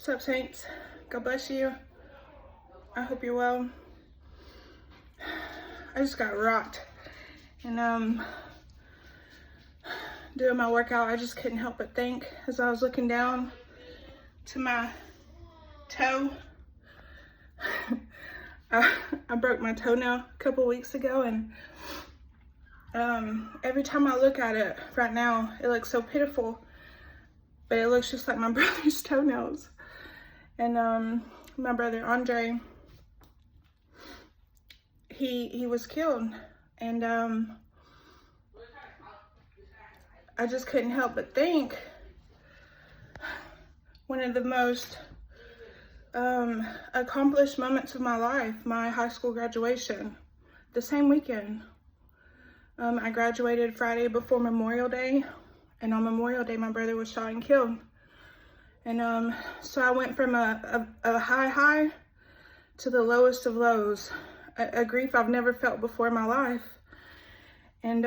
What's up, saints? God bless you. I hope you're well. I just got rocked. And doing my workout, I just couldn't help but think as I was looking down to my toe. I broke my toenail a couple weeks ago, and every time I look at it right now, it looks so pitiful, but it looks just like my brother's toenails. And my brother Andre, he was killed, and I just couldn't help but think one of the most accomplished moments of my life, my high school graduation, the same weekend. I graduated Friday before Memorial Day, and on Memorial Day my brother was shot and killed. And so I went from a high to the lowest of lows, a grief I've never felt before in my life. And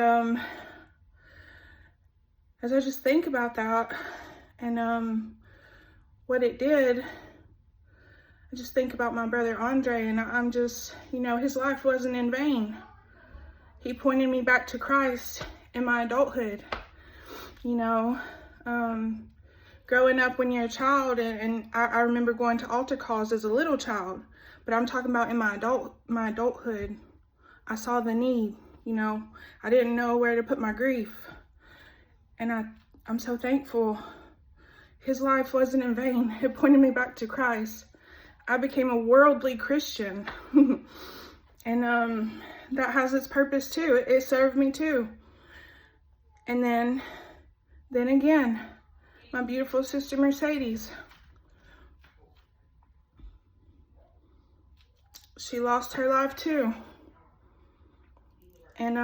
as I just think about that and what it did, I just think about my brother Andre, and I'm just, his life wasn't in vain. He pointed me back to Christ in my adulthood. Growing up when you're a child, and I remember going to altar calls as a little child, but I'm talking about in my adulthood, I saw the need. I didn't know where to put my grief, and I'm so thankful. His life wasn't in vain. It pointed me back to Christ. I became a worldly Christian, and that has its purpose too. It served me too. And then again, my beautiful sister Mercedes, she lost her life too. And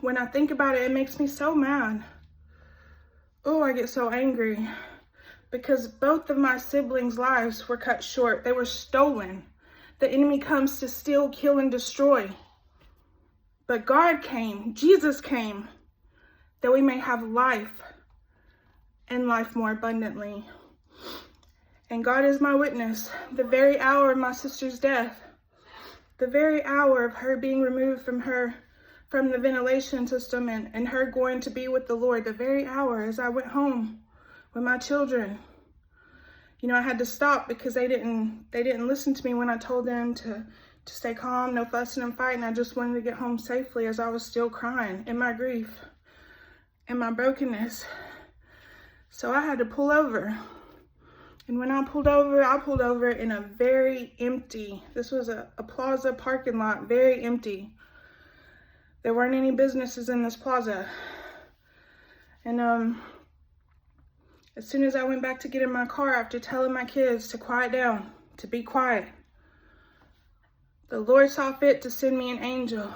when I think about it, it makes me so mad. Oh, I get so angry because both of my siblings' lives were cut short. They were stolen. The enemy comes to steal, kill, and destroy. But God came, Jesus came, that we may have life, and life more abundantly. And God is my witness. The very hour of my sister's death, the very hour of her being removed from the ventilation system and her going to be with the Lord, the very hour as I went home with my children, I had to stop because they didn't listen to me when I told them to stay calm, no fussing and fighting. I just wanted to get home safely as I was still crying in my grief and my brokenness. So I had to pull over. And when I pulled over in a very empty, this was a plaza parking lot, very empty. There weren't any businesses in this plaza. And as soon as I went back to get in my car after telling my kids to quiet down, to be quiet, the Lord saw fit to send me an angel.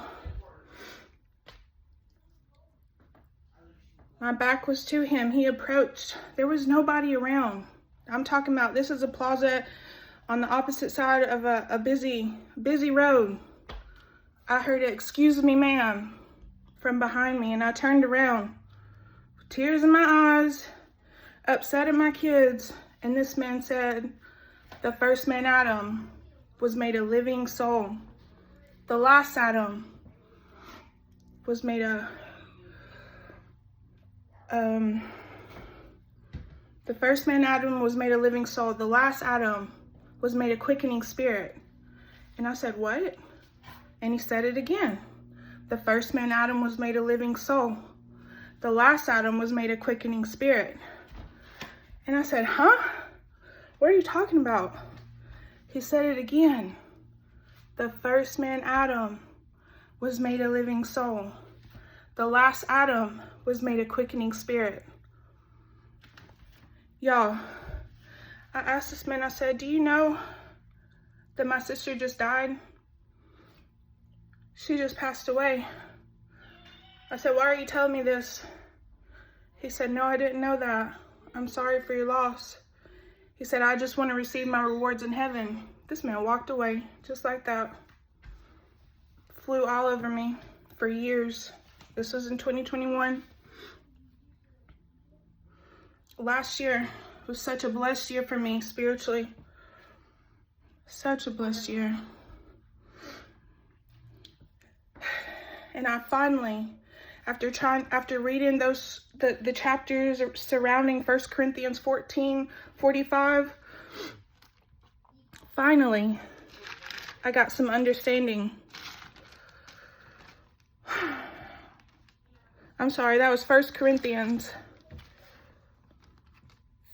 My back was to him. He approached. There was nobody around. I'm talking about, this is a plaza on the opposite side of a busy road. I heard it, "Excuse me, ma'am," from behind me, and I turned around, tears in my eyes, upset at my kids, and this man said, "The first man, Adam, was made a living soul. The last Adam was made the first man, Adam, was made a living soul. The last Adam was made a quickening spirit." And I said, "What?" And he said it again. The first man, Adam, was made a living soul. The last Adam was made a quickening spirit. And I said, "Huh? What are you talking about?" He said it again. The first man, Adam, was made a living soul. The last Adam was made a quickening spirit. Y'all, I asked this man, I said, "Do you know that my sister just died? She just passed away." I said, "Why are you telling me this?" He said, "No, I didn't know that. I'm sorry for your loss." He said, "I just want to receive my rewards in heaven." This man walked away just like that. Flew all over me for years. This was in 2021. Last year, was such a blessed year for me spiritually. Such a blessed year. And I finally, after reading the chapters surrounding 1 Corinthians 14:45, finally, I got some understanding. I'm sorry, that was 1 Corinthians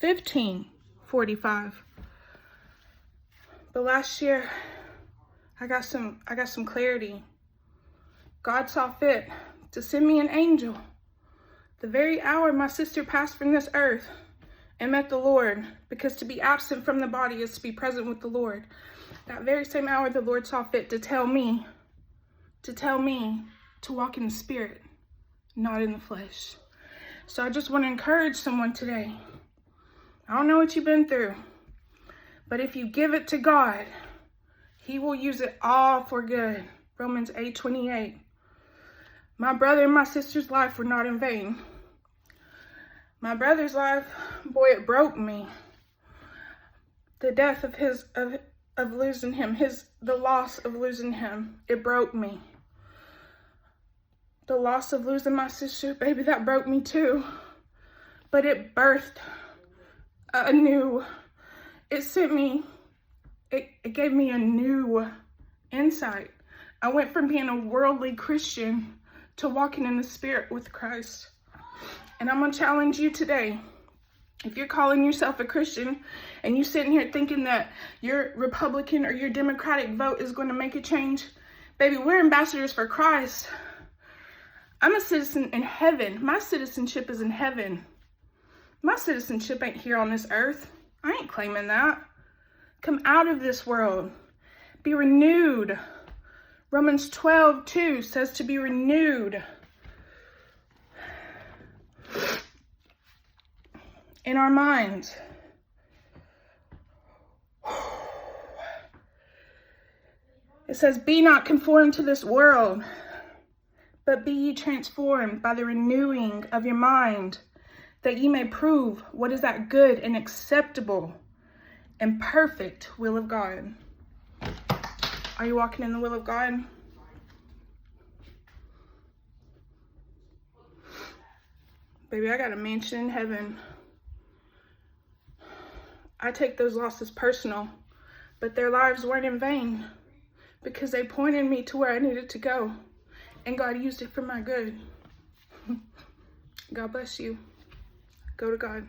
15:45. But last year, I got some clarity. God saw fit to send me an angel the very hour my sister passed from this earth and met the Lord, because to be absent from the body is to be present with the Lord. That very same hour, the Lord saw fit to tell me to walk in the Spirit, not in the flesh. So I just want to encourage someone today. I don't know what you've been through, but if you give it to God, he will use it all for good. Romans 8:28. My brother and my sister's life were not in vain. My brother's life, boy, it broke me. The death of losing him, the loss of losing him, it broke me. The loss of losing my sister, baby, that broke me too. But it birthed a new, it gave me a new insight. I went from being a worldly Christian to walking in the Spirit with Christ. And I'm going to challenge you today. If you're calling yourself a Christian and you're sitting here thinking that your Republican or your Democratic vote is going to make a change, baby, we're ambassadors for Christ. I'm a citizen in heaven. My citizenship is in heaven. My citizenship ain't here on this earth. I ain't claiming that. Come out of this world. Be renewed. Romans 12:2 says to be renewed in our minds. It says, be not conformed to this world, but be ye transformed by the renewing of your mind, that ye may prove what is that good and acceptable and perfect will of God. Are you walking in the will of God? Baby, I got a mansion in heaven. I take those losses personal, but their lives weren't in vain, because they pointed me to where I needed to go, and God used it for my good. God bless you. Go to God.